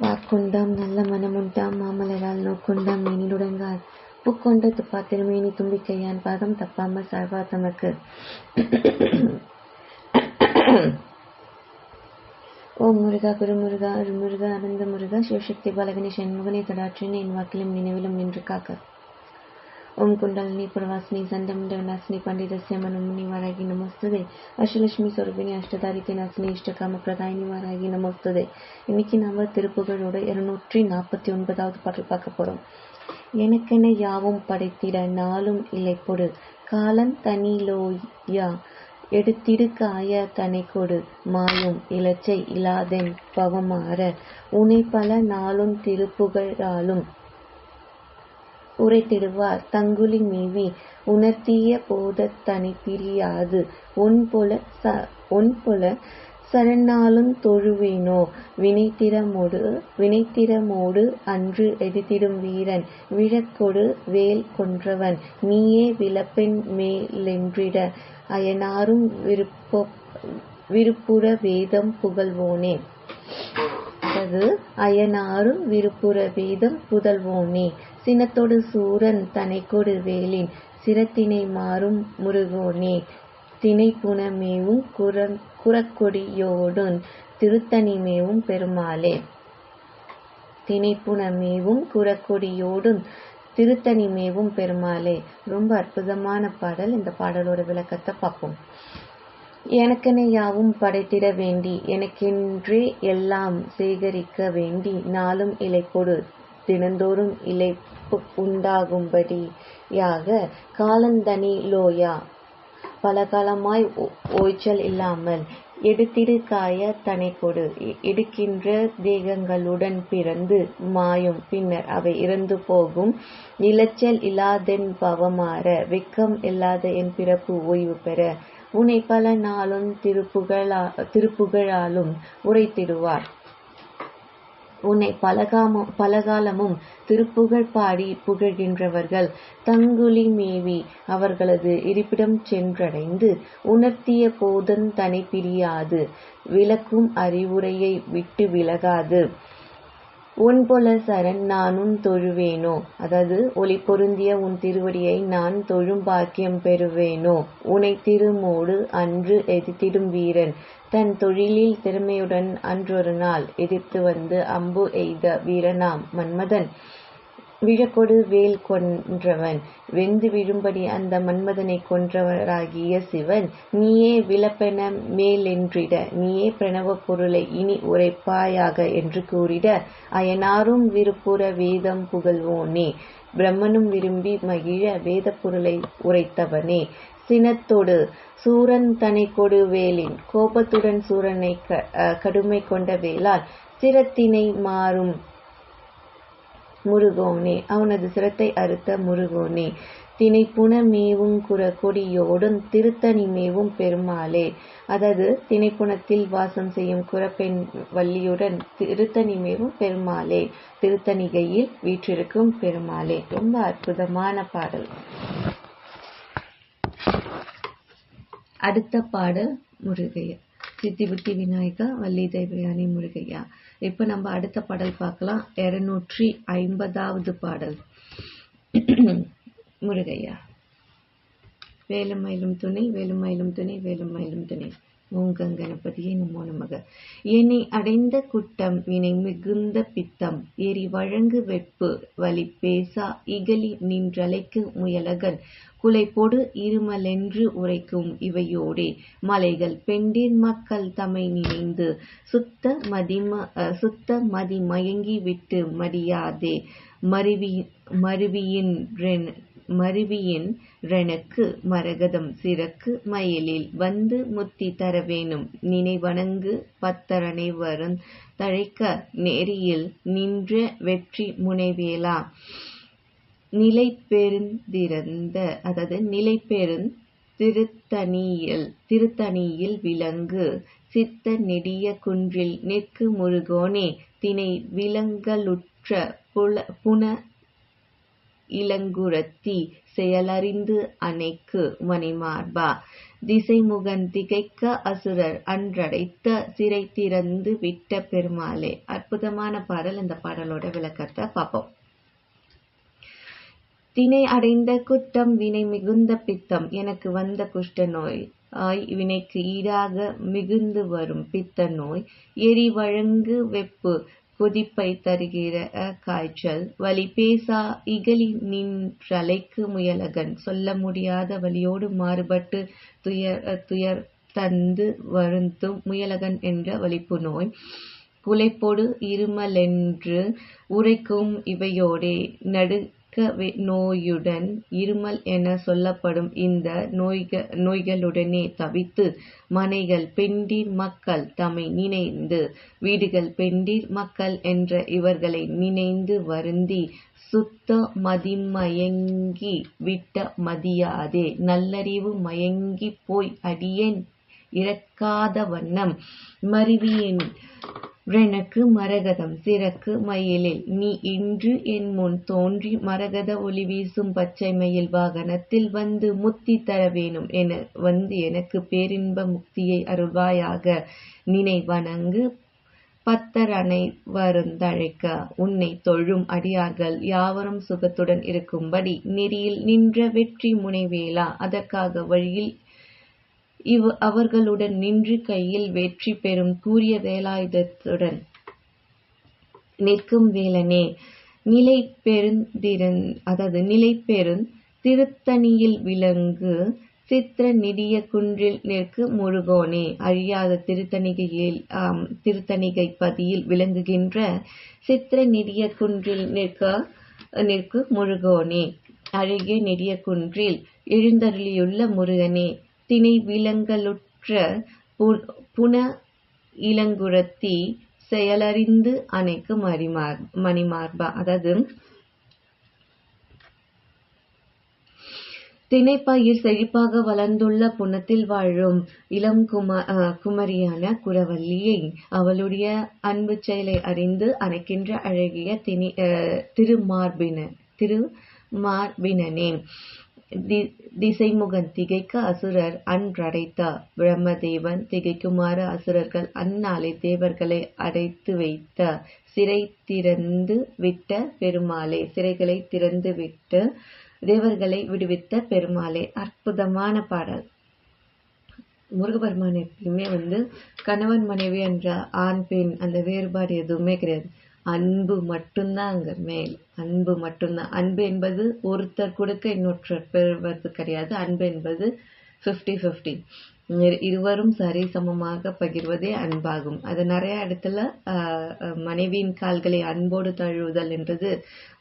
வாக்குண்டாம் நல்ல மனமுண்டாம் மாமலரால் நோக்குண்டாம் மேனிலுடங்கால் பூக்கொண்ட துப்பாத்திரு மேனி தும்பிக்கையான் பாதம் தப்பாமல் சாழ்வா தமக்கு. ஓம் முருகா குருமுருகா அருமுருகா அனந்த முருகா சிவசக்தி பாலகணி சண்முகனை தடாற்றின் என் வாக்கிலும் நினைவிலும் நின்று காக்க. ஓம் குண்டலினி புரவாசினி சண்டமுண்ட விநாசினி பண்டிதஸ்ய மனமுனி வாராகி நமோஸ்துதே. அஷ்டலட்சுமி சொரூபிணி அஷ்டதாரிகை நாசினி இஷ்டகாம பிரதாயினி வாராகி நமோஸ்துதே. இன்னைக்கு நாம திருப்புகழோட 249வது பாடல் பார்க்க போறோம். எனக்கென யாவும் படைத்திட நாளும் இல்லை கொடு காலன் தனிலோயா எடுத்திடு காய தனை கொடு மாயும் இலச்சை இலாதென் பவமாற உனை பல நாளும் திருப்புகழாலும் உரைத்திடுவார் தங்குலி மேவி உணர்த்திய போதத் தனி பிரியாது ஒன்பொல சரணாலுந் தொழுவேனோ வினைத்திறமோடு அன்று எதிர்த்திடும் வீரன் விழக்கொடு வேல் கொன்றவன் நீயே விளப்பென் மேலென்றிட அயனாரும் விருப்புற வேதம் புகழ்வோனே. அயனாரும் விருப்புற வேதம் புதல்வோனே. சினத்தொடு சூரன் தனைக்கொடு வேலின் சிரத்தினை மாறும் முருகோனே. தினைப்புன மேவும் குறக்கொடியோடுன் திருத்தணி மேவும் பெருமாளே. தினைப்புன மேவும் குறக்கொடியோடுன் திருத்தணி மேவும் பெருமாளே. ரொம்ப அற்புதமான பாடல். இந்த பாடலோட விளக்கத்தை பார்ப்போம். எனக்கென யாவும் படைத்திட வேண்டி எனக்கென்றே எல்லாம் சேகரிக்க வேண்டி நாளும் இலை கொடு தினந்தோறும் இழைப்பு உண்டாகும்படியாக காலந்தனி லோயா பலகாலமாய் ஓய்ச்சல் இல்லாமல் எடுத்திடு காய தனை கொடு எடுக்கின்ற தேகங்களுடன் பிறந்து மாயும் பின்னர் அவை இறந்து போகும் இலச்சல் இல்லாதென் பவமாற வெக்கம் இல்லாத என் பிறப்பு ஓய்வு பெற உனை பல நாளும் திருப்புகழாலும் உரைத்திடுவார். உன்னை பலகாலமும் திருப்புகழ் பாடி புகழ்கின்றவர்கள் தங்குலி மேவி அவர்களது இருப்பிடம் சென்றடைந்து உணர்த்திய போதன் தனி பிரியாது விளக்கும் அறிவுரையை விட்டு விலகாது ஒன்பொல சரண் நானும் தொழுவேனோ, அதாவது ஒளி பொருந்திய உன் திருவடியை நான் தொழும் பாக்கியம் பெறுவேனோ. உனை திருமோடு அன்று எதிர்த்திடும் வீரன் தன் தொழிலில் திறமையுடன் அன்றொரு நாள் எதிர்த்து வந்து அம்பு எய்த வீரனாம் மன்மதன் விழக்கொடு வேல் கொன்றவன் வெந்து விழும்படி அந்த மன்மதனை கொன்றவராகிய சிவன் நீயே விளப்பென மேலென்றிட நீயே பிரணவ பொருளை இனி உரைப்பாயாக என்று கூறிட அயனாரும் விருப்புற வேதம் புகழ்வோனே. பிரம்மனும் விரும்பி மகிழ வேத பொருளை உரைத்தவனே. சினத்தொடு சூரன் தனை கொடு வேலின் கோபத்துடன் சூரனை கடுமை கொண்ட வேளால் சிரத்தினை மாறும் முருகோனே, அவனது சிரத்தை அறுத்த முருகோனே. தினைப்புன மேவும் கொடியோடும் திருத்தணி மேவும் பெருமாளே, அதாவது தினைப்புணத்தில் வாசம் செய்யும் குறப்பெண் வள்ளியுடன் திருத்தணி மேவும் பெருமாளே, திருத்தணிகையில் வீற்றிருக்கும் பெருமாளே. ரொம்ப அற்புதமான பாடல். அடுத்த பாடல் முருகையா. சித்தி புத்தி விநாயகா வள்ளி தெய்வயானி முருகையா. இப்ப நம்ம அடுத்த பாடல் பார்க்கலாம். 250வது பாடல் முருகையா. வேலுமயிலும் துணை வேலுமயிலும் துணை வேலுமயிலும் துணை ஓம் கங்கணபதியே நமோ நமக. என்னை அடைந்த குட்டம் வினை மிகுந்த பித்தம் எரி வழங்கு வெப்பு வலி பேசா இகலி நின்றலைக்கு முயலகன் குலைப்பொடு இருமலென்று உரைக்கும் இவையோடே மலைகள் பெண்டிர் மக்கள் தம்மை நினைந்து சுத்த மதி மயங்கி விட்டு மடியாதே மருவியின் மரகதம் சிறக்கு மயிலில் வந்து முத்தி தரவேணும் நினைவணங்கு பத்தரனை வருந் தழைக்க நெறியில் நின்ற வெற்றி முனைவேலா. நிலைபெருந் திருத்தணியில் விலங்கு சித்த நெடிய குன்றில் நிற்கு முருகோனே. தினை விலங்கலுற்ற புன இளங்குரத்தி செயலறிந்து அணைக்கு மணிமார்பா. திசைமுகன் திகைக்க அசுரர் அன்றடைத்த சிறை திறந்து விட்ட பெருமாளே. அற்புதமான பாடல். இந்த பாடலோட விளக்கத்தை பார்ப்போம். தினை அடைந்த குற்றம் வினை மிகுந்த பித்தம் எனக்கு வந்த குஷ்ட நோய் வினைக்கு ஈடாக மிகுந்து வரும் பித்த நோய் எரி வழங்கு வெப்பு கொதிப்பை தருகிற காய்ச்சல் வலி பேசா இகழி நின்றலைக்கு முயலகன் சொல்ல முடியாத வலியோடு மாறுபட்டு துயர் தந்து வருந்தும் முயலகன் என்ற வலிப்பு நோய் குலைப்பொடு இருமலென்று உரைக்கும் இவையோடே நடுக்க நோயுடன் இருமல் என சொல்லப்படும் இந்த நோய்களுடனே தவித்து மனைகள் பெண்டீர் மக்கள் தம்மை நினைந்து வீடுகள் பெண்டீர் மக்கள் என்ற இவர்களை நினைந்து வருந்தி சுத்த மதிமயங்கி விட்ட மதியாதே நல்லறிவு மயங்கி போய் அடியேன் இறக்காத வண்ணம் மருவியேன் எனக்கு மரகதம் சிறக்கு மயிலில் நீ இன்று என் முன் தோன்றி மரகத ஒளி வீசும் பச்சை மயில் வாகனத்தில் வந்து முத்தி தர வேணும் வந்து எனக்கு பேரின்ப முக்தியை அருள்வாயாக நினை வணங்கு பத்தர் அனைவருந்தழைக்க உன்னை தொழும் அடியார்கள் யாவரும் சுகத்துடன் இருக்கும்படி நெறியில் நின்ற வெற்றி முனைவேலா அதற்காக வழியில் அவர்களுடன் நின்று கையில் வெற்றி பெறும் கூறிய வேலாயுதத்துடன் நிற்கும் வேலனே நிலை பெருந் திருத்தணியில் விளங்கு சித்திர நிடிய குன்றில் நிற்கு முருகோனே அழியாத திருத்தணிகை பதியில் விளங்குகின்ற சித்திர நெடிய குன்றில் நிற்கு முருகோனே அழகிய நெடிய குன்றில் எழுந்தருளியுள்ள முருகனே தினை விலங்கலுற்ற புன இளங்குரத்தி செயலறிந்து அணைக்கு மணிமார்பா. அதாவது திணைப்பயிர் செழிப்பாக வளர்ந்துள்ள புனத்தில் வாழும் இளம் குமரியான குரவல்லியை அவளுடைய அன்பு செயலை அறிந்து அணைக்கின்ற அழகிய திருமார்பினனே. திசைமுகன் திகைக்க அசுரர் அன்றடைத்த பிரம்மதேவன் திகைக்குமாறு அசுரர்கள் அந்நாளை தேவர்களை அடைத்து வைத்த சிறை திறந்து விட்ட பெருமாளே. சிறைகளை திறந்து விட்டு தேவர்களை விடுவித்த பெருமாளே. அற்புதமான பாடல். முருகபெருமான் எப்பயுமே கணவன் மனைவி என்ற ஆண் பெண் அந்த வேறுபாடு எதுவுமே கிடையாது. அன்பு மட்டும்தான் அங்க மேல். அன்பு மட்டும்தான். அன்பு என்பது ஒருத்தர் கொடுக்க இன்னொருத்தர் பெறுவது கிடையாது. அன்பு என்பது 50-50. இருவரும் சரி சமமாக பகிர்வதே அன்பாகும். அது நிறைய இடத்துல மனைவியின் கால்களை அன்போடு தழுவுதல் என்றது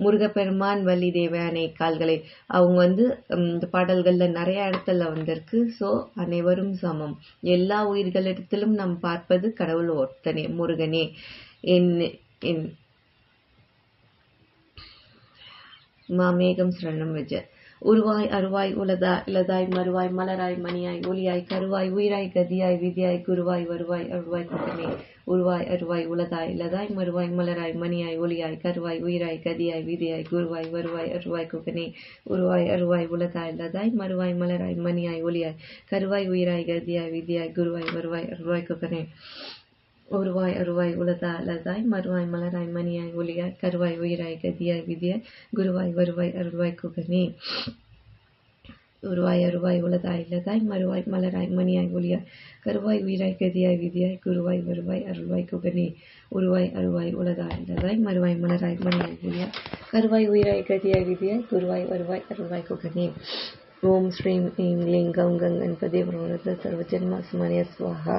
முருகப்பெருமான் வள்ளி தேவயானை கால்களை அவங்க இந்த பாடல்கள்ல நிறைய இடத்துல வந்திருக்கு. ஸோ அனைவரும் சமம். எல்லா உயிர்களிடத்திலும் நாம் பார்ப்பது கடவுள் ஒருத்தனே, முருகனே. மாமேகம் சரணம் விஜ உருவாய் அருவாய் இலதாய் மறுவாய் மலராய் மணியாய் ஒளியாய் கருவாய் உயிராய் கதியாய் விதியாய் குருவாய் வருவாய் அருவாய் குகனே. உருவாய் அருவாய் உலதாய் இலதாய் மறுவாய் மலராய் மணியாய் ஒளியாய் கருவாய் உயிராய் கதியாய் விதியாய் குருவாய் வருவாய் அருவாய் குகனே. உருவாய் அருவாய் உலதாய் இலதாய் மறுவாய் மலராய் மணியாய் ஒளியாய் கருவாய் உயிராய் கதியாய் விதியாய் குருவாய் வருவாய் அருவாய் குகனே. உருவாய் அருவாய் உலதாய் மறுவாய் மலராய் மணியாய் ஒளியாய் கருவாய் உயிராய் கதியாய் விதியாய் குருவாய் வருவாய் அருள்வாய் குகனே. உருவாய் அருவாய் உலதாய் இலதாய் மறுவாய் மலராய் மணியாய் ஒளியாய் கருவாய் உயிராய் கதியாய் விதியாய் குருவாய் வருவாய் அருள்வாய் குகனே. உருவாய் அருவாய் உலதாய் இலதாய் மறுவாய் மலராய் மணியாய் ஒளியாய் கருவாய் உயிராய் கதியாய் விதியாய் குருவாய் வருவாய் அருள்வாய் குகனே. ஓம் ஸ்ரீம் ஈம் லிங் கம் கங் கணபதி பிரமணத சர்வஜன்ம ஸ்மரிய ஸ்வாஹா.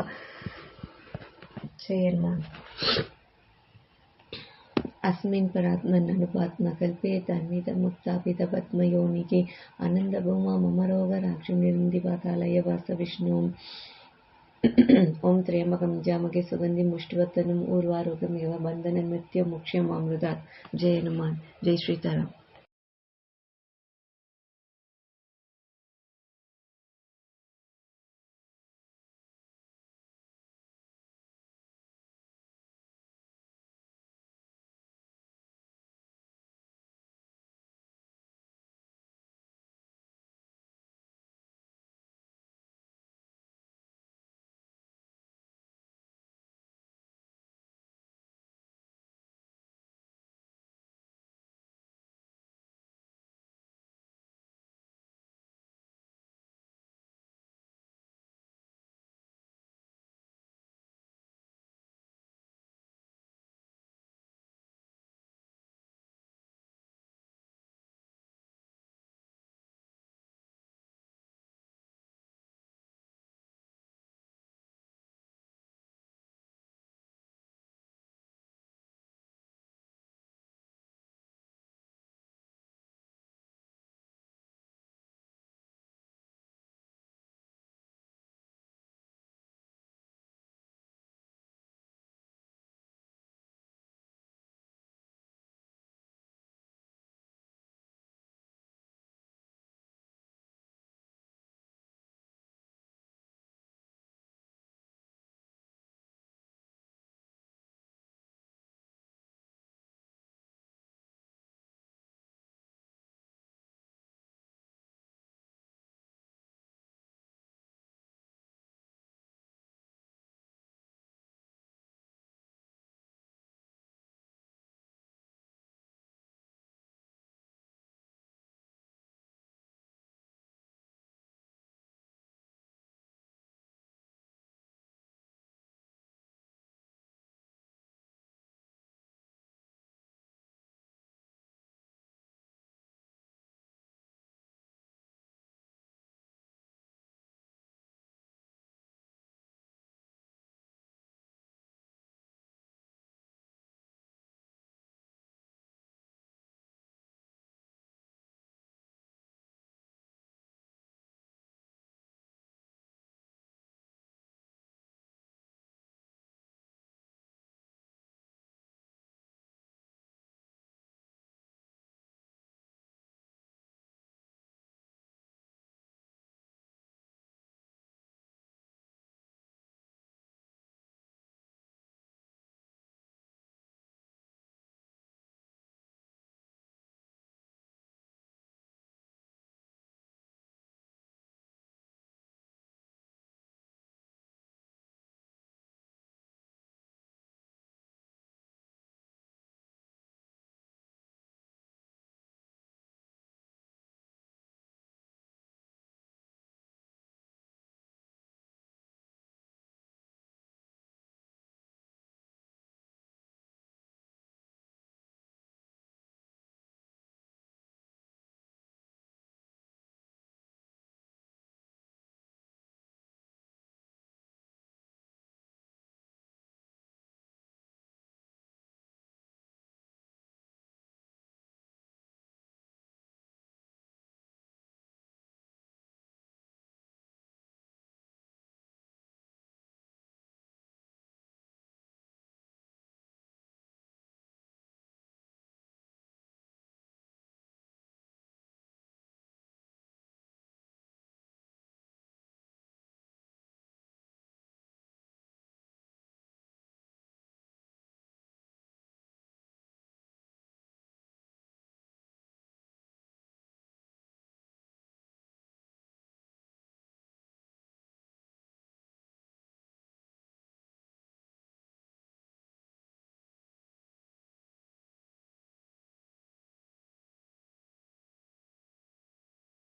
अस्मिन् परात्मन् अनुपात्मा कल्पे तन्मितमुत्थापित पद्मयोनिके आनन्दभूमा मम रोगराक्षिं निरुन्दिपातालय वास विष्णुम्. ओं त्र्यम्बकं जामके सुगन्धिं मुष्टिवर्धनम् उर्वारुकमिव बन्धनं मृत्युं मोक्षम् अमृतात्. जय हनुमान. जय श्रीराम.